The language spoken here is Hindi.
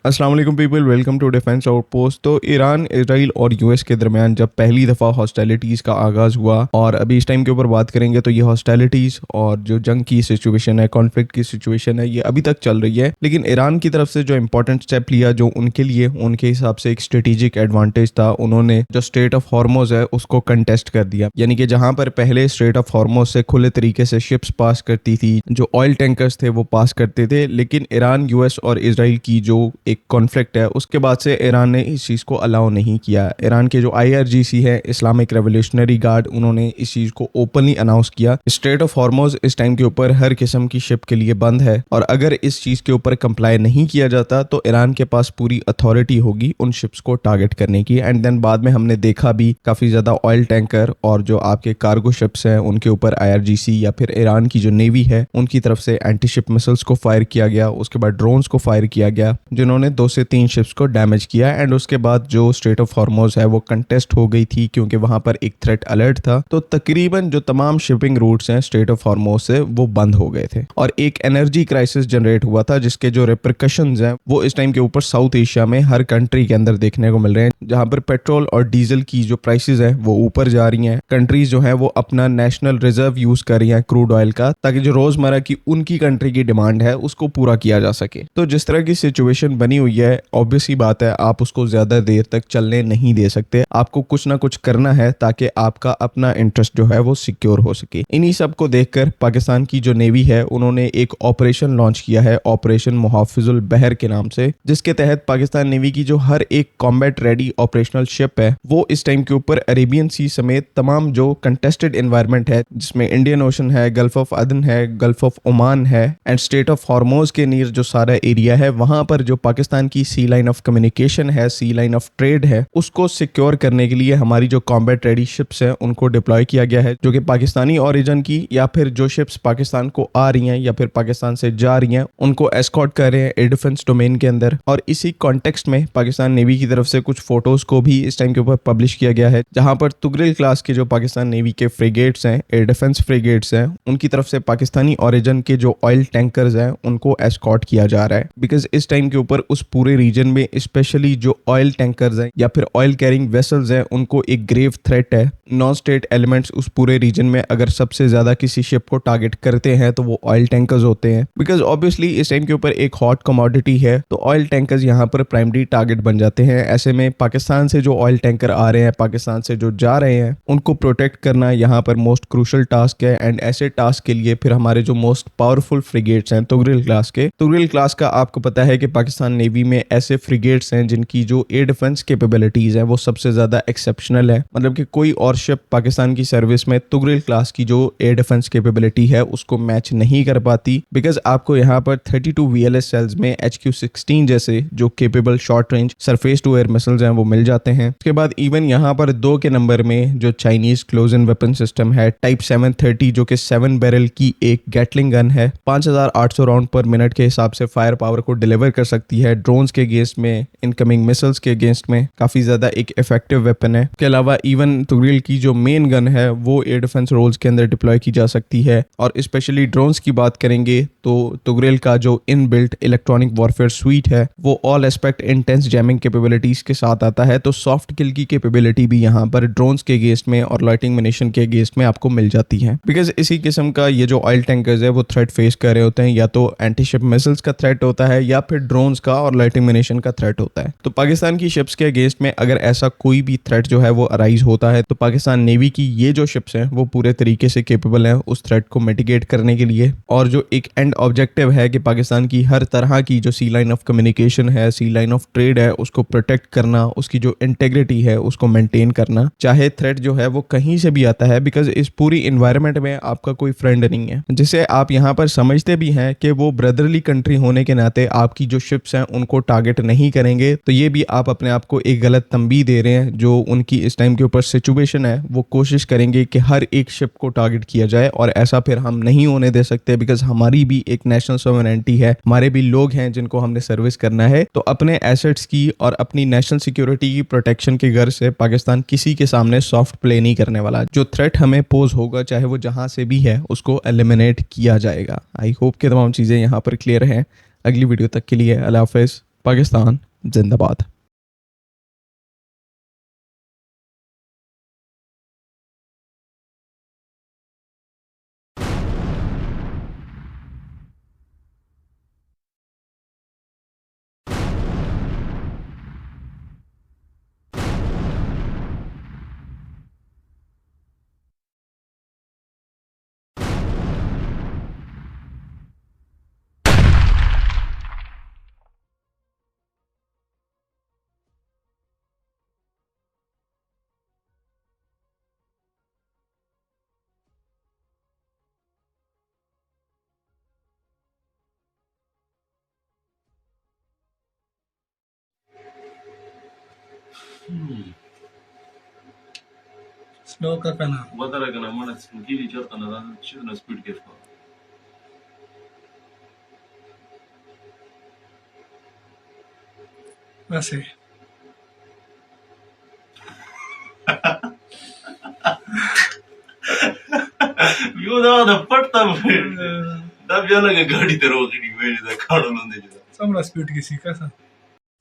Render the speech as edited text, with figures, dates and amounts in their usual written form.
अस्सलाम वालेकुम people, welcome to defence outpost. तो ईरान, इजराइल और यूएस के दरमियान जब पहली दफ़ा हॉस्टैलिटीज़ का आगाज़ हुआ और अभी इस टाइम के ऊपर बात करेंगे तो ये हॉस्टैलिटीज़ और जो जंग की सिचुएशन है, कॉन्फ्लिक्ट की सिचुएशन है, ये अभी तक चल रही है। लेकिन ईरान की तरफ से जो इंपॉर्टेंट स्टेप लिया, जो उनके लिए उनके हिसाब से एक स्ट्रेटेजिक एडवांटेज था, उन्होंने जो स्ट्रेट ऑफ हॉर्मोज है उसको कंटेस्ट कर दिया। यानी कि जहां पर पहले स्ट्रेट ऑफ हॉर्मोज से खुले तरीके से शिप्स पास करती थी, जो ऑयल टैंकर्स थे वो पास करते थे, लेकिन ईरान, यूएस और इजराइल की जो एक कॉन्फ्लिक्ट है उसके बाद से ईरान ने इस चीज़ को अलाउ नहीं किया। ईरान के जो आईआरजीसी है, इस्लामिक रेवोल्यूशनरी गार्ड, उन्होंने इस चीज़ को ओपनली अनाउंस किया। स्ट्रेट ऑफ हॉर्मोज इस टाइम के ऊपर हर किस्म की शिप के लिए बंद है और अगर इस चीज़ के ऊपर कंप्लाई नहीं किया जाता तो ईरान के पास पूरी अथॉरिटी होगी उन शिप्स को टारगेट करने की। एंड देन बाद में हमने देखा भी काफ़ी ज़्यादा ऑयल टैंकर और जो आपके कार्गो शिप्स हैं उनके ऊपर आईआरजीसी या फिर ईरान की जो नेवी है उनकी तरफ से एंटी शिप मिसाइल्स को फायर किया गया। उसके बाद ड्रोन्स को फायर किया गया जिन्होंने 2 से 3 शिप्स को डैमेज किया। एंड उसके बाद जो स्ट्रेट ऑफ हॉर्मोज है वो कंटेस्ट हो गई थी क्योंकि वहां पर एक थ्रेट अलर्ट था। तो तकरीबन जो तमाम शिपिंग रूट्स हैं स्ट्रेट ऑफ हॉर्मोज से वो बंद हो गए थे और एक एनर्जी क्राइसिस जनरेट हुआ था जिसके जो रिपरकशंस हैं वो इस टाइम के ऊपर साउथ एशिया में हर कंट्री के अंदर देखने को मिल रहे हैं, जहां पर पेट्रोल और डीजल की जो प्राइसेस है वो ऊपर जा रही हैं। कंट्रीज जो है वो अपना नेशनल रिजर्व यूज कर रही हैं क्रूड ऑयल का, ताकि जो रोजमर्रा की उनकी कंट्री की डिमांड है उसको पूरा किया जा सके। तो जिस तरह की सिचुएशन बनी हुई है, ऑब्वियस ही बात है आप उसको ज्यादा देर तक चलने नहीं दे सकते। आपको कुछ ना कुछ करना है ताकि आपका अपना इंटरेस्ट जो है वो सिक्योर हो सके। इन्हीं सब को देखकर पाकिस्तान की जो नेवी है उन्होंने एक ऑपरेशन लॉन्च किया है, ऑपरेशन मुहाफिजुल बहर के नाम से, जिसके तहत पाकिस्तान नेवी की जो हर एक कॉम्बैट रेडी ऑपरेशनल शिप है वो इस टाइम के ऊपर अरेबियन सी समेत तमाम जो कंटेस्टेड एनवायरनमेंट है, जिसमें इंडियन ओशन है, गल्फ ऑफ अदन है, गल्फ ऑफ ओमान है एंड स्टेट ऑफ हॉर्मोज के नीर जो सारा एरिया है, वहां पर जो पाकिस्तान की सी लाइन ऑफ कम्युनिकेशन है, सी लाइन ऑफ ट्रेड है, उसको सिक्योर करने के लिए हमारी जो कॉम्बैट रेडी शिप्स हैं उनको डिप्लॉय किया गया है, जो कि पाकिस्तानी ओरिजिन की या फिर जो शिप्स पाकिस्तान को आ रही हैं या फिर पाकिस्तान से जा रही हैं उनको एस्कॉर्ट कर रहे हैं एयर डिफेंस डोमेन के अंदर। और इसी कॉन्टेक्स्ट में पाकिस्तान नेवी की तरफ से कुछ फोटोज को भी इस टाइम के ऊपर पब्लिश किया गया है, जहां पर तुगरिल क्लास के जो पाकिस्तान नेवी के फ्रिगेट्स हैं, एयर डिफेंस फ्रिगेट्स हैं, उनकी तरफ से पाकिस्तानी ओरिजिन के जो ऑयल टैंकर्स हैं उनको एस्कॉर्ट किया जा रहा है। बिकॉज इस टाइम के ऊपर उस पूरे रीजन में स्पेशली जो ऑयल टैंकर्स हैं या फिर ऑयल कैरिंग वेसल्स हैं उनको एक ग्रेव थ्रेट है। नॉन स्टेट एलिमेंट्स उस पूरे रीजन में अगर सबसे ज्यादा किसी शिप को टारगेट करते हैं तो वो ऑयल टैंकर्स होते हैं। बिकॉज ऑब्वियसली इस टाइम के ऊपर एक हॉट कमोडिटी है तो ऑयल टैंकर्स यहाँ पर प्राइमरी टारगेट बन जाते हैं। ऐसे में पाकिस्तान से जो ऑयल टैंकर आ रहे हैं, पाकिस्तान से जो जा रहे हैं, उनको प्रोटेक्ट करना यहाँ पर मोस्ट क्रूशल टास्क है। एंड ऐसे टास्क के लिए फिर हमारे जो मोस्ट पावरफुल फ्रिगेट्स हैं तुगरिल क्लास के, तुगरिल क्लास का आपको पता है कि पाकिस्तान नेवी में ऐसे फ्रिगेट्स हैं जिनकी जो एयर डिफेंस कैपेबिलिटीज है वो सबसे ज्यादा एक्सेप्शनल है। मतलब कि कोई और शिप पाकिस्तान की सर्विस में तुगरिल क्लास की जो एयर डिफेंस कैपेबिलिटी है उसको मैच नहीं कर पाती। बिकॉज आपको यहाँ पर 32 VLS सेल्स में HQ-16 जैसे जो capable short range surface to air missiles हैं वो मिल जाते हैं। उसके बाद इवन यहाँ पर 2 के नंबर में जो Chinese close in weapon system है टाइप 730, जो कि 7 बैरल की एक गैटलिंग गन है, 5800 राउंड पर मिनट के हिसाब से फायर पावर को डिलीवर कर सकती है। ड्रोन्स के अगेंस्ट में, इनकमिंग मिसाइल्स के अगेंस्ट में काफी ज्यादा एक इफेक्टिव वेपन है। इसके अलावा इवन तुगरिल की जो मेन गन है वो एयर डिफेंस रोल्स के अंदर डिप्लॉय की जा सकती है। और स्पेशली ड्रोन्स की बात करेंगे तो तुगरिल का जो इनबिल्ट इलेक्ट्रॉनिक वॉरफेयर स्वीट है वो all aspect intense jamming capabilities के साथ आता है। तो सॉफ्ट किल की कैपेबिलिटी भी यहाँ पर ड्रोन्स के अगेंस्ट में और लाइटिंग मिनेशन के अगेंस्ट में आपको मिल जाती है। बिकॉज इसी किस्म का ये जो ऑयल टैंकर्स है वो थ्रेट फेस कर रहे होते हैं, या तो एंटी शिप मिसाइल्स का थ्रेट होता है या फिर ड्रोन्स का और लाइटिंग मिनेशन का थ्रेट होता है। तो पाकिस्तान की शिप्स के अगेंस्ट में अगर ऐसा कोई भी थ्रेट जो है वो अराइज होता है तो पाकिस्तान नेवी की ये जो शिप्स हैं वो पूरे तरीके से केपेबल हैं उस थ्रेट को मिटिगेट करने के लिए। और जो एक एंड ऑब्जेक्टिव है कि पाकिस्तान की हर तरह की जो सी लाइन ऑफ कम्युनिकेशन है, सी लाइन ऑफ ट्रेड है, उसको प्रोटेक्ट करना, उसकी जो इंटेग्रिटी है उसको मेंटेन करना, चाहे थ्रेट जो है वो कहीं से भी आता है। बिकॉज इस पूरी इन्वायरमेंट में आपका कोई फ्रेंड नहीं है, जिसे आप यहाँ पर समझते भी हैं कि वो ब्रदरली कंट्री होने के नाते आपकी जो शिप्स हैं उनको टारगेट नहीं करेंगे। तो ये भी आप अपने आप को एक गलत तंबीह दे रहे हैं। जो उनकी इस टाइम के ऊपर सिचुएशन है वो कोशिश करेंगे कि हर एक शिप को टारगेट किया जाए और ऐसा फिर हम नहीं होने दे सकते। बिकॉज हमारी भी एक नेशनल सोवरेनिटी है, हमारे भी लोग हैं जिनको हमने सर्विस करना है। तो अपने एसेट्स की और अपनी नेशनल सिक्योरिटी की प्रोटेक्शन की गर्ज से पाकिस्तान किसी के सामने सॉफ्ट प्ले नहीं करने वाला। जो थ्रेट हमें पोज होगा चाहे वो जहां से भी है उसको एलिमिनेट किया जाएगा। आई होप कि तमाम चीजें यहाँ पर क्लियर हैं। अगली वीडियो तक के लिए अल्लाह हाफिज़। पाकिस्तान जिंदाबाद। स्लो का kana Badara kana mana ngili chota na shida speed kefka. वैसे Yo da पड़ता da biana ga गाड़ी te रोकनी मेरे da खाड़ो लंदे जा समरा स्पीड की सी कैसा